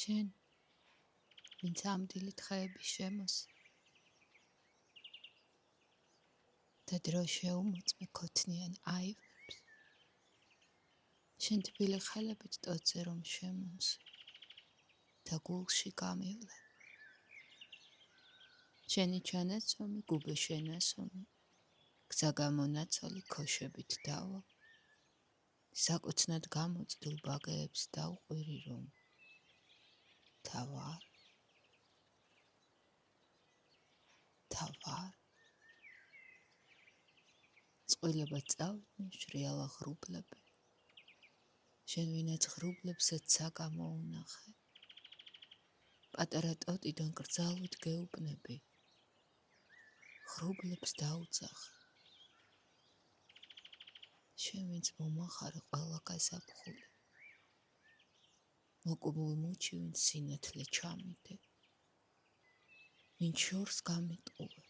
შენ ვინც ამდილი დღეების შემოსი და დრო შეუმოწმე ქოთნიან აივებს შენ თბილი ხელებით ტოტზე რომ შემომსვი და გულში გამივლე შენი ჩანაცომი გუბე შენასომი გზა გამონაცალი ქოშებით დავა საკუთნად გამოწდილ ბაგეებს დაუყვირი რომ თავარ წყვილება წავიდნენ შრიალა ღრუბლები შენ ვინაც ღრუბლებსაც საგამოუნახე პატარა ტოტიდან კრძალვით გეუბნები ღრუბლებს დაუძახე შენ ვინც მომახარე ყველა გაზაფხული მოკუმულ მუჩი ვინც სინათლე ჩამიდე ვინც შორს გამიტყუე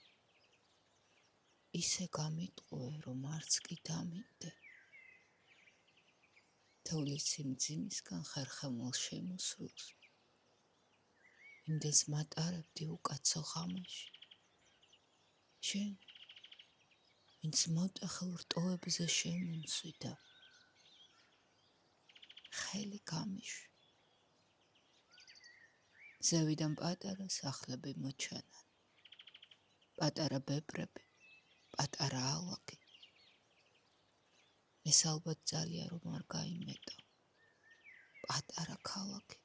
ისე გამიტყუე რომ არც კი დამიდე თოვლის სიმძიმისგან ხერხემალ შემოსრულს იმდენს მატარებდი უკაცო ღამაში შენ ვინც მოტეხილ რტოებზე შემომსვი და ხელი გამიშვი ზევიდან პატარა სახლები მოჩანან პატარა ბებრები პატარა ალაგი ეს ალბათ ძალიან რომ არ გაიმეტო პატარა ქალაქი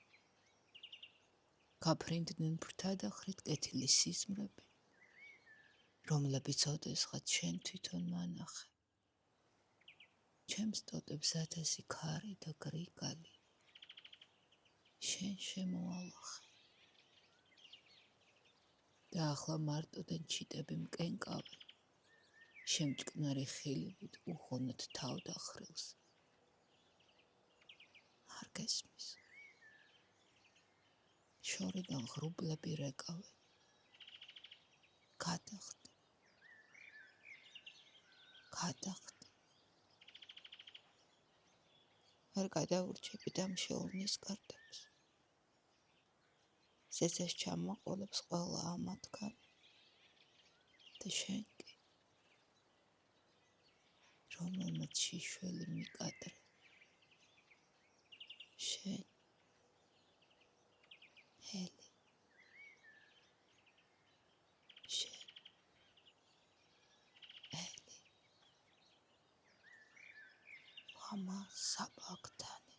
გაფრინდნენ ფრთადახრით კეთილი სიზმრები რომლებიც ოდესღაც შენ თვითონ მანახე ჩემს ტოტებს ათასი ქარი და გრიგალი შენ შემოალახე და ახლა მარტოდან ჩიტები მკენკავენ შემჭკნარი ხილივით უხონოდ თავდახრილს არ გესმის შორიდან ღრუბლები რეკავენ გადახტე არ გადაურჩები დამშეულნის კარტებს ზეცას ჩამოყოლებს ყველა ამათგანი და შენ კი რომელმაც შიშველი მიკადრე შენ ჰელი შენ ჰელი მამა საბაგდანი